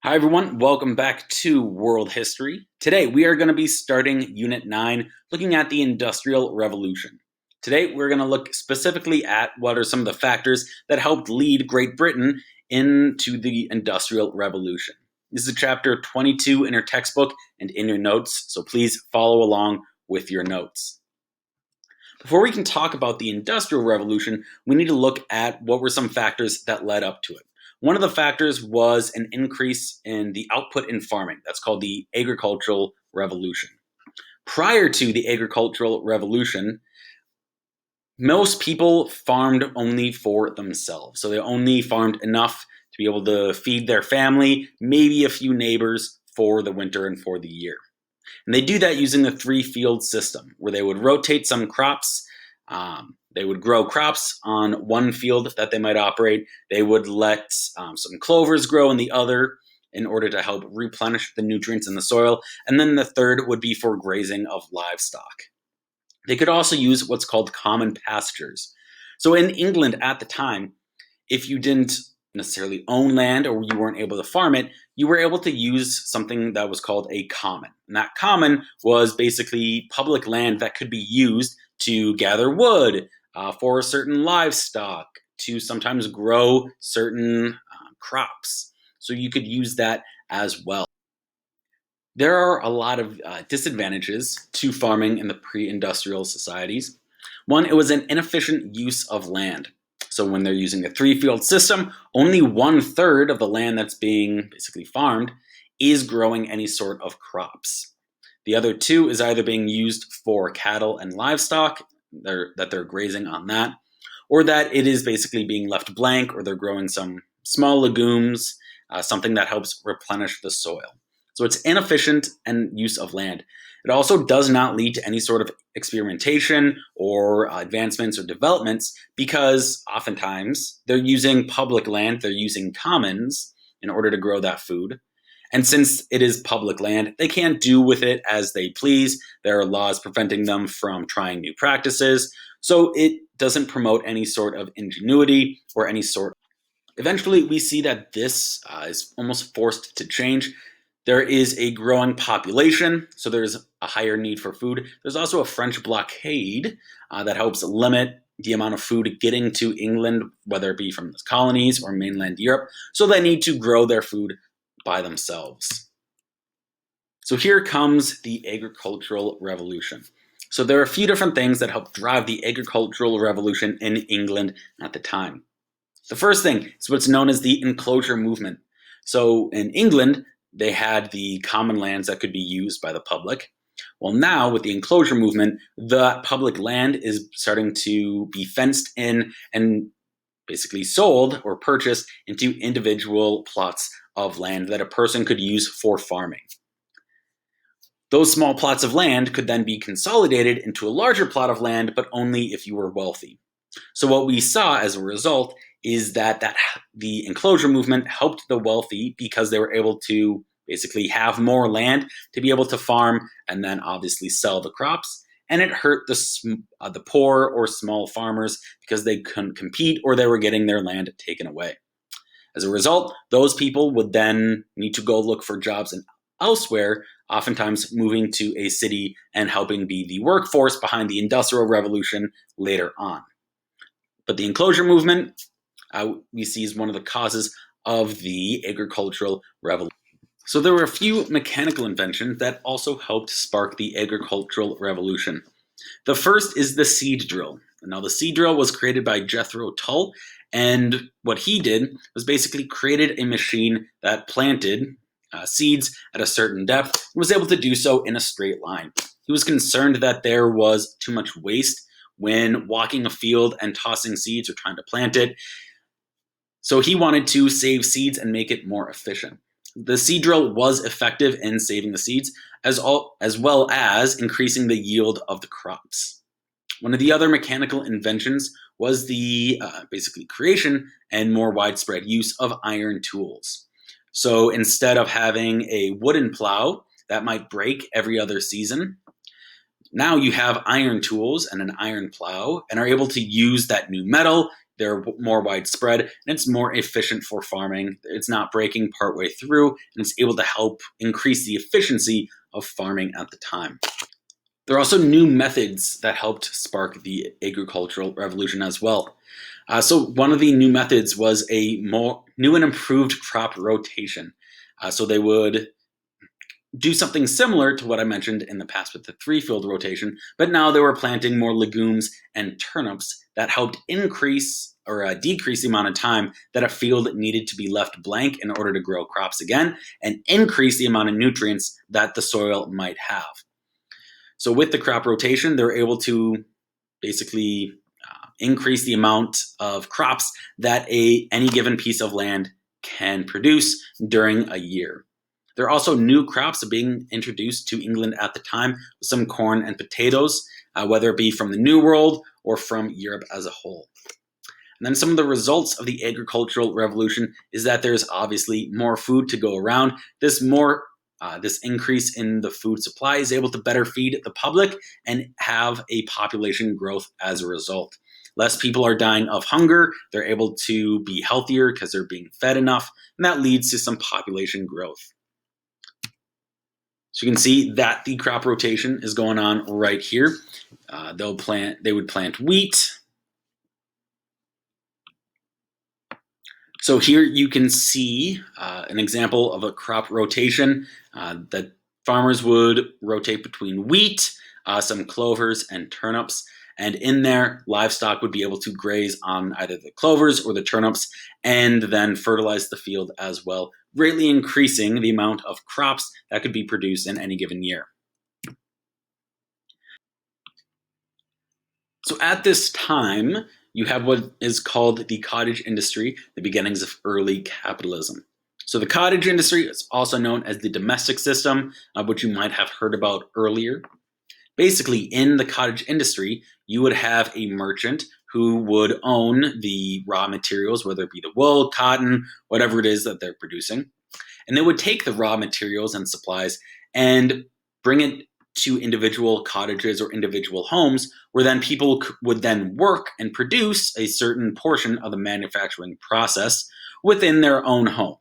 Hi, everyone. Welcome back to World History. Today, we are going to be starting Unit 9, looking at the Industrial Revolution. Today, we're going to look specifically at what are some of the factors that helped lead Great Britain into the Industrial Revolution. This is chapter 22 in your textbook and in your notes, so please follow along with your notes. Before we can talk about the Industrial Revolution, we need to look at what were some factors that led up to it. One of the factors was an increase in the output in farming. That's called the Agricultural Revolution. Prior to the Agricultural Revolution, most people farmed only for themselves. So they only farmed enough to be able to feed their family, maybe a few neighbors for the winter and for the year. And they do that using the three-field system, where they would rotate some crops. They would grow crops on one field that they might operate. They would let some clovers grow in the other in order to help replenish the nutrients in the soil. And then the third would be for grazing of livestock. They could also use what's called common pastures. So in England at the time, if you didn't necessarily own land or you weren't able to farm it, you were able to use something that was called a common. And that common was basically public land that could be used to gather wood for certain livestock, to sometimes grow certain crops. So you could use that as well. There are a lot of disadvantages to farming in the pre-industrial societies. One, it was an inefficient use of land. So when they're using the three-field system, only 1/3 of the land that's being basically farmed is growing any sort of crops. The other two is either being used for cattle and livestock, that they're grazing on that, or that it is basically being left blank, or they're growing some small legumes, something that helps replenish the soil. So it's inefficient and use of land. It also does not lead to any sort of experimentation or advancements or developments, because oftentimes they're using public land, they're using commons in order to grow that food. And since it is public land, they can't do with it as they please. There are laws preventing them from trying new practices. So it doesn't promote any sort of ingenuity or any sort. Eventually, we see that this is almost forced to change. There is a growing population, so there's a higher need for food. There's also a French blockade that helps limit the amount of food getting to England, whether it be from the colonies or mainland Europe. So they need to grow their food by themselves. So here comes the Agricultural Revolution. So there are a few different things that helped drive the Agricultural Revolution in England at the time. The first thing is what's known as the enclosure movement. So in England, they had the common lands that could be used by the public. Well, now with the enclosure movement, the public land is starting to be fenced in and basically sold or purchased into individual plots of land that a person could use for farming. Those small plots of land could then be consolidated into a larger plot of land, but only if you were wealthy. So what we saw as a result is that the enclosure movement helped the wealthy because they were able to basically have more land to be able to farm and then obviously sell the crops. And it hurt the poor or small farmers because they couldn't compete or they were getting their land taken away. As a result, those people would then need to go look for jobs elsewhere, oftentimes moving to a city and helping be the workforce behind the Industrial Revolution later on. But the enclosure movement, we see is one of the causes of the Agricultural Revolution. So there were a few mechanical inventions that also helped spark the Agricultural Revolution. The first is the seed drill. Now the seed drill was created by Jethro Tull, and what he did was basically created a machine that planted seeds at a certain depth and was able to do so in a straight line. He was concerned that there was too much waste when walking a field and tossing seeds or trying to plant it. So he wanted to save seeds and make it more efficient. The seed drill was effective in saving the seeds as well as increasing the yield of the crops. One of the other mechanical inventions was the basically creation and more widespread use of iron tools. So instead of having a wooden plow that might break every other season, now you have iron tools and an iron plow and are able to use that new metal they're more widespread, and it's more efficient for farming. It's not breaking partway through, and it's able to help increase the efficiency of farming at the time. There are also new methods that helped spark the agricultural revolution as well. So one of the new methods was a more new and improved crop rotation. So they would do something similar to what I mentioned in the past with the three-field rotation, but now they were planting more legumes and turnips that helped increase or decrease the amount of time that a field needed to be left blank in order to grow crops again, and increase the amount of nutrients that the soil might have. So with the crop rotation, they're able to basically increase the amount of crops that any given piece of land can produce during a year. There are also new crops being introduced to England at the time, some corn and potatoes, whether it be from the New World or from Europe as a whole. And then some of the results of the agricultural revolution is that there's obviously more food to go around. This increase in the food supply is able to better feed the public and have a population growth as a result. Less people are dying of hunger, they're able to be healthier because they're being fed enough, and that leads to some population growth. So you can see that the crop rotation is going on right here. They would plant wheat. So here you can see an example of a crop rotation that farmers would rotate between wheat, some clovers, and turnips. And in there, livestock would be able to graze on either the clovers or the turnips and then fertilize the field as well, greatly increasing the amount of crops that could be produced in any given year. So at this time, you have what is called the cottage industry, the beginnings of early capitalism. So the cottage industry is also known as the domestic system, which you might have heard about earlier. Basically, in the cottage industry, you would have a merchant who would own the raw materials, whether it be the wool, cotton, whatever it is that they're producing. And they would take the raw materials and supplies and bring it to individual cottages or individual homes, where then people would then work and produce a certain portion of the manufacturing process within their own home.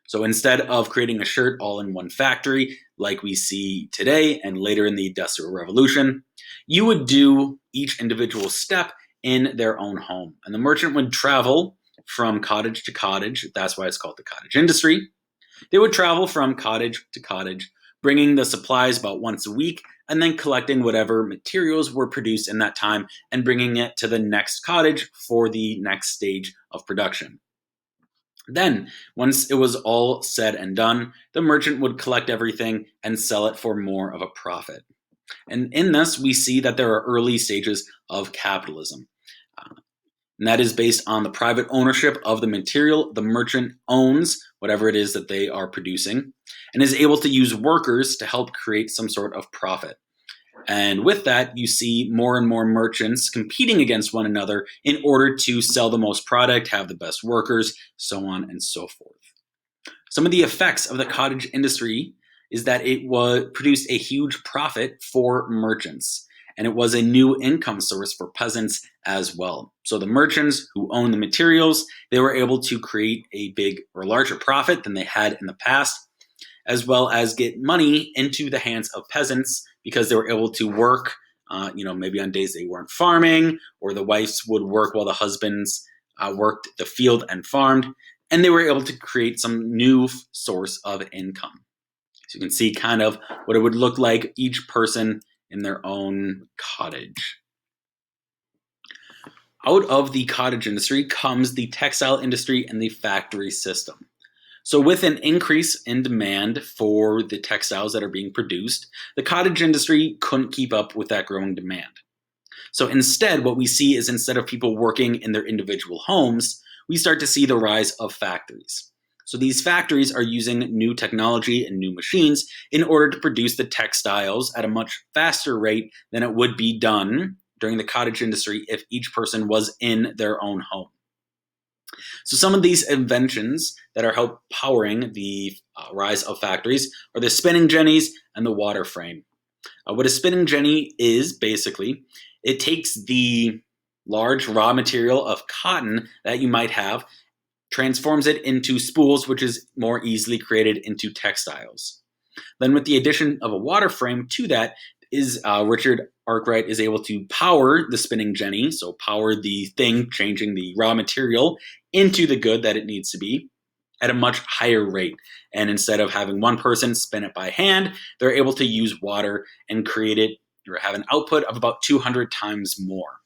So instead of creating a shirt all in one factory, like we see today and later in the Industrial Revolution, you would do each individual step in their own home. And the merchant would travel from cottage to cottage. That's why it's called the cottage industry. They would travel from cottage to cottage, bringing the supplies about once a week, and then collecting whatever materials were produced in that time and bringing it to the next cottage for the next stage of production. Then, once it was all said and done, the merchant would collect everything and sell it for more of a profit. And in this, we see that there are early stages of capitalism. And that is based on the private ownership of the material. The merchant owns whatever it is that they are producing and is able to use workers to help create some sort of profit. And with that, you see more and more merchants competing against one another in order to sell the most product, have the best workers, so on and so forth. Some of the effects of the cottage industry is that it produced a huge profit for merchants, and it was a new income source for peasants as well. So the merchants who own the materials, they were able to create a big or larger profit than they had in the past, as well as get money into the hands of peasants because they were able to work, maybe on days they weren't farming, or the wives would work while the husbands worked the field and farmed, and they were able to create some new source of income. So you can see kind of what it would look like, each person in their own cottage. Out of the cottage industry comes the textile industry and the factory system. So with an increase in demand for the textiles that are being produced, the cottage industry couldn't keep up with that growing demand. So instead, what we see is instead of people working in their individual homes, we start to see the rise of factories. So these factories are using new technology and new machines in order to produce the textiles at a much faster rate than it would be done during the cottage industry if each person was in their own home. So some of these inventions that are help powering the rise of factories are the spinning jennies and the water frame. What a spinning jenny is, basically, it takes the large raw material of cotton that you might have, transforms it into spools, which is more easily created into textiles. Then with the addition of a water frame to that, Richard Arkwright is able to power the spinning jenny, so power the thing, changing the raw material into the good that it needs to be at a much higher rate. And instead of having one person spin it by hand, they're able to use water and create it or have an output of about 200 times more.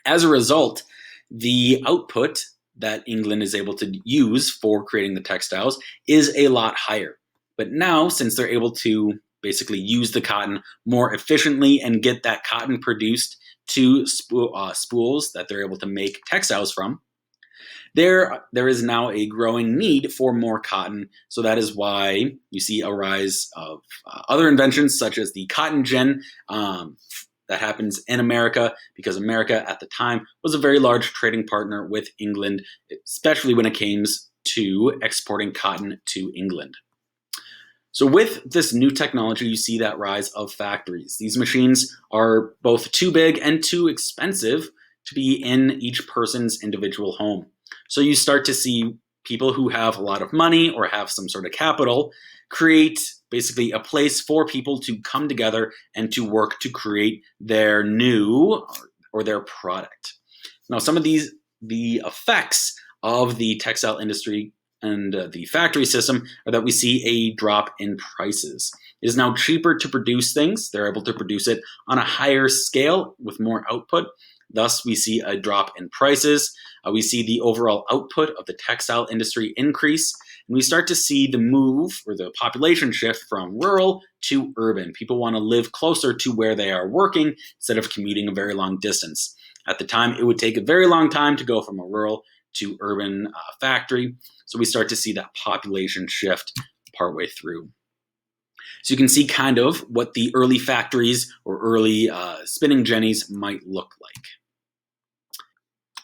As a result, the output that England is able to use for creating the textiles is a lot higher. But now, since they're able to basically use the cotton more efficiently and get that cotton produced to spools that they're able to make textiles from, there is now a growing need for more cotton. So that is why you see a rise of other inventions such as the cotton gin that happens in America, because America at the time was a very large trading partner with England, especially when it came to exporting cotton to England. So with this new technology, you see that rise of factories. These machines are both too big and too expensive to be in each person's individual home. So you start to see people who have a lot of money or have some sort of capital create basically a place for people to come together and to work to create their new or their product. Now, some of the effects of the textile industry and the factory system are that we see a drop in prices. It is now cheaper to produce things. They're able to produce it on a higher scale with more output. Thus, we see a drop in prices. We see the overall output of the textile industry increase. And we start to see the move or the population shift from rural to urban. People want to live closer to where they are working instead of commuting a very long distance. At the time, it would take a very long time to go from a rural to urban factory. So we start to see that population shift partway through. So you can see kind of what the early factories or early spinning jennies might look like.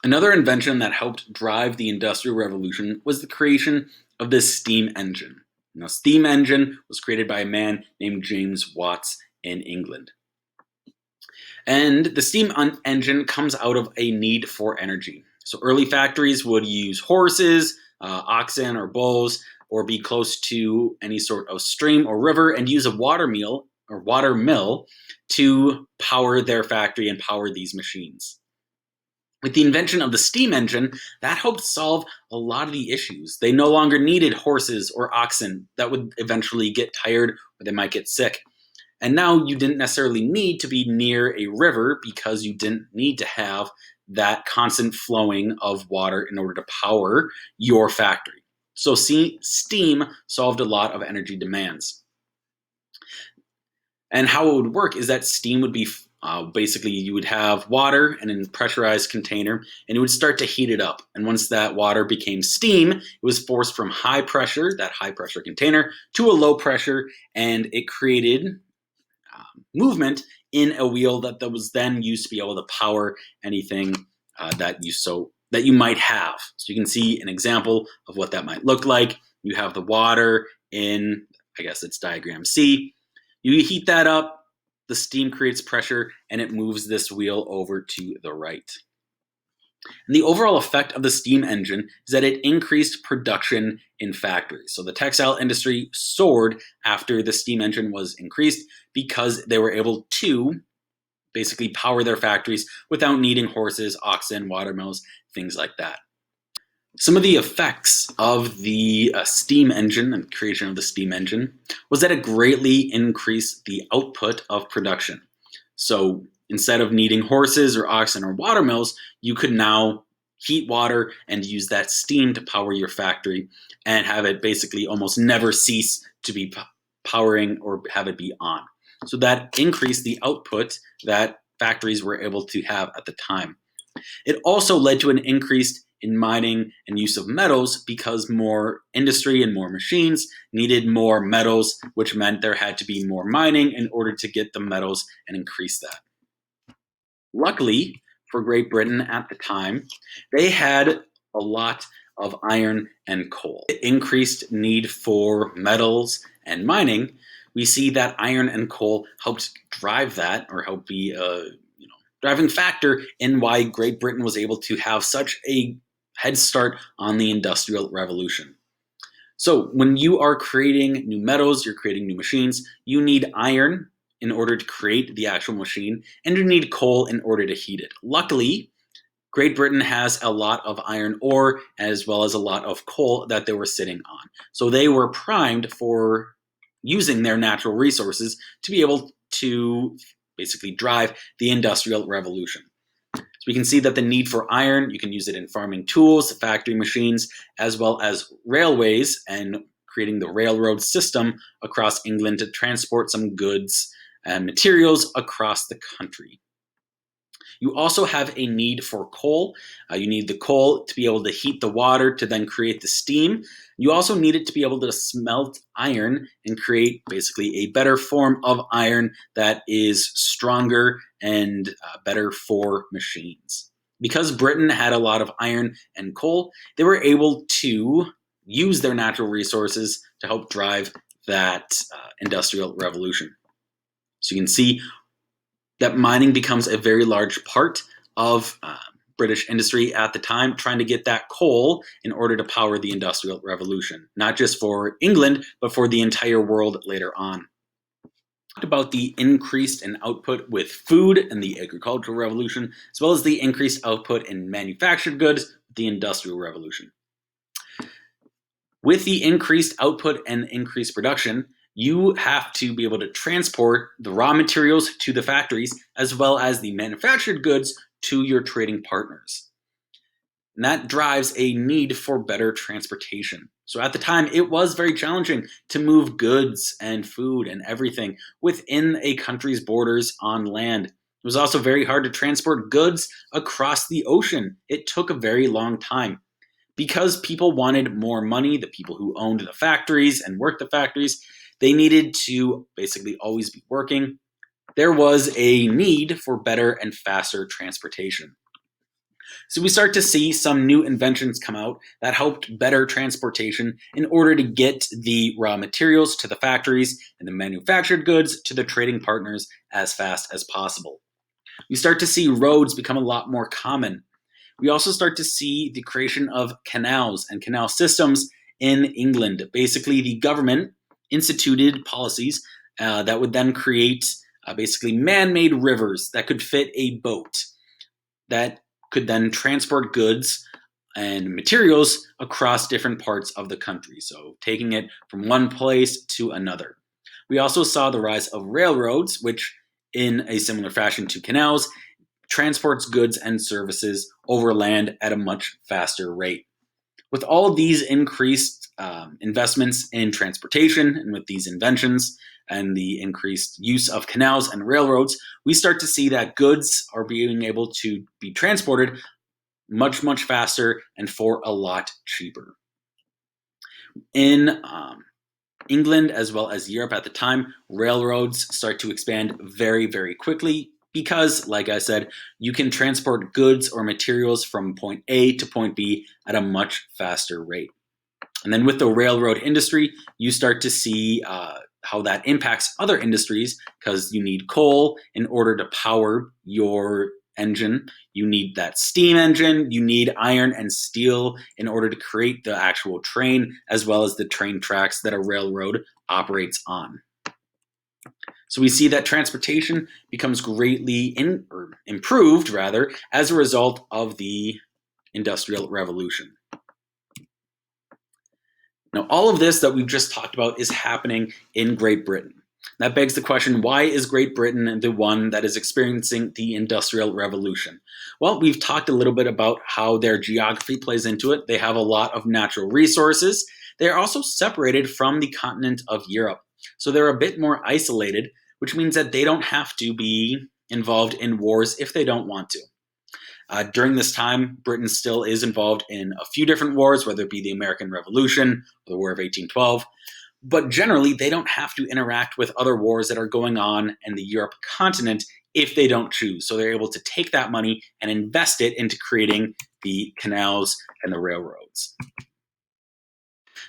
Another invention that helped drive the Industrial Revolution was the creation of the steam engine. Now, steam engine was created by a man named James Watts in England. And the steam engine comes out of a need for energy. So early factories would use horses, oxen, or bulls, or be close to any sort of stream or river and use a water mill to power their factory and power these machines. With the invention of the steam engine, that helped solve a lot of the issues. They no longer needed horses or oxen that would eventually get tired or they might get sick. And now you didn't necessarily need to be near a river because you didn't need to have that constant flowing of water in order to power your factory. So steam solved a lot of energy demands. And how it would work is that steam would be basically you would have water in a pressurized container and it would start to heat it up. And once that water became steam, it was forced from high pressure, that high pressure container, to a low pressure, and it created movement in a wheel that was then used to be able to power anything that you might have. So you can see an example of what that might look like. You have the water in, I guess it's diagram C. You heat that up, the steam creates pressure, and it moves this wheel over to the right. And the overall effect of the steam engine is that it increased production in factories. So the textile industry soared after the steam engine was increased because they were able to basically power their factories without needing horses, oxen, water mills, things like that. Some of the effects of the steam engine and creation of the steam engine was that it greatly increased the output of production. So instead of needing horses or oxen or water mills, you could now heat water and use that steam to power your factory and have it basically almost never cease to be powering or have it be on. So that increased the output that factories were able to have at the time. It also led to an increase in mining and use of metals because more industry and more machines needed more metals, which meant there had to be more mining in order to get the metals and increase that. Luckily for Great Britain at the time, they had a lot of iron and coal. The increased need for metals and mining, we see that iron and coal helped drive that or help be driving factor in why Great Britain was able to have such a head start on the Industrial Revolution. So when you are creating new metals, you're creating new machines, you need iron in order to create the actual machine, and you need coal in order to heat it. Luckily, Great Britain has a lot of iron ore as well as a lot of coal that they were sitting on. So they were primed for using their natural resources to be able to basically drive the Industrial Revolution. So we can see that the need for iron, you can use it in farming tools, factory machines, as well as railways and creating the railroad system across England to transport some goods and materials across the country. You also have a need for coal. You need the coal to be able to heat the water to then create the steam. You also need it to be able to smelt iron and create basically a better form of iron that is stronger and better for machines. Because Britain had a lot of iron and coal, they were able to use their natural resources to help drive that industrial revolution. So you can see that mining becomes a very large part of British industry at the time, trying to get that coal in order to power the Industrial Revolution, not just for England, but for the entire world later on. Talked about the increased in output with food and the Agricultural Revolution, as well as the increased output in manufactured goods, the Industrial Revolution. With the increased output and increased production, you have to be able to transport the raw materials to the factories as well as the manufactured goods to your trading partners. And that drives a need for better transportation. So at the time, it was very challenging to move goods and food and everything within a country's borders on land. It was also very hard to transport goods across the ocean. It took a very long time. Because people wanted more money, the people who owned the factories and worked the factories, they needed to basically always be working. There was a need for better and faster transportation. So we start to see some new inventions come out that helped better transportation in order to get the raw materials to the factories and the manufactured goods to the trading partners as fast as possible. We start to see roads become a lot more common. We also start to see the creation of canals and canal systems in England. Basically, the government instituted policies that would then create basically man-made rivers that could fit a boat that could then transport goods and materials across different parts of the country, so taking it from one place to another. We also saw the rise of railroads, which in a similar fashion to canals, transports goods and services over land at a much faster rate. With all of these increased investments in transportation and with these inventions and the increased use of canals and railroads, we start to see that goods are being able to be transported much, much faster and for a lot cheaper. In England as well as Europe at the time, railroads start to expand very, very quickly because, like I said, you can transport goods or materials from point A to point B at a much faster rate. And then with the railroad industry, you start to see how that impacts other industries because you need coal in order to power your engine. You need that steam engine. You need iron and steel in order to create the actual train, as well as the train tracks that a railroad operates on. So we see that transportation becomes greatly improved, as a result of the Industrial Revolution. Now, all of this that we've just talked about is happening in Great Britain. That begs the question, why is Great Britain the one that is experiencing the Industrial Revolution? Well, we've talked a little bit about how their geography plays into it. They have a lot of natural resources. They are also separated from the continent of Europe. So they're a bit more isolated, which means that they don't have to be involved in wars if they don't want to. During this time, Britain still is involved in a few different wars, whether it be the American Revolution or the War of 1812. But generally, they don't have to interact with other wars that are going on in the Europe continent if they don't choose. So they're able to take that money and invest it into creating the canals and the railroads.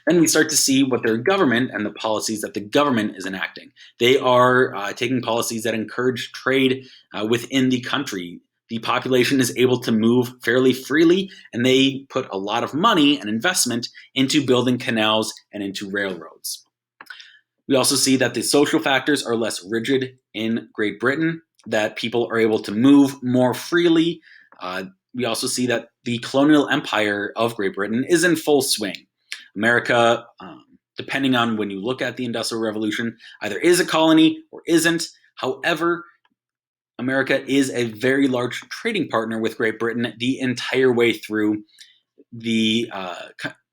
Then we start to see what their government and the policies that the government is enacting. They are taking policies that encourage trade within the country. the population is able to move fairly freely, and they put a lot of money and investment into building canals and into railroads. We also see that the social factors are less rigid in Great Britain, that people are able to move more freely. We also see that the colonial empire of Great Britain is in full swing. America, depending on when you look at the Industrial Revolution, either is a colony or isn't. However, America is a very large trading partner with Great Britain the entire way through. The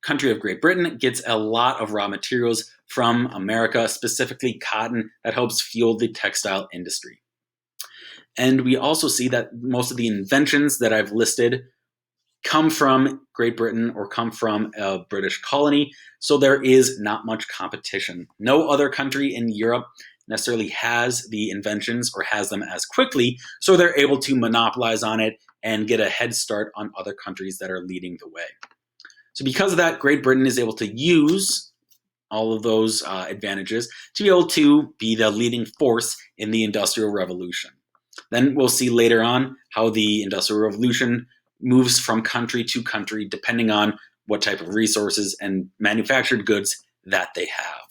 country of Great Britain gets a lot of raw materials from America, specifically cotton, that helps fuel the textile industry. And we also see that most of the inventions that I've listed come from Great Britain or come from a British colony, so there is not much competition. No other country in Europe necessarily has the inventions or has them as quickly, so they're able to monopolize on it and get a head start on other countries that are leading the way. So because of that, Great Britain is able to use all of those advantages to be able to be the leading force in the Industrial Revolution. Then we'll see later on how the Industrial Revolution moves from country to country depending on what type of resources and manufactured goods that they have.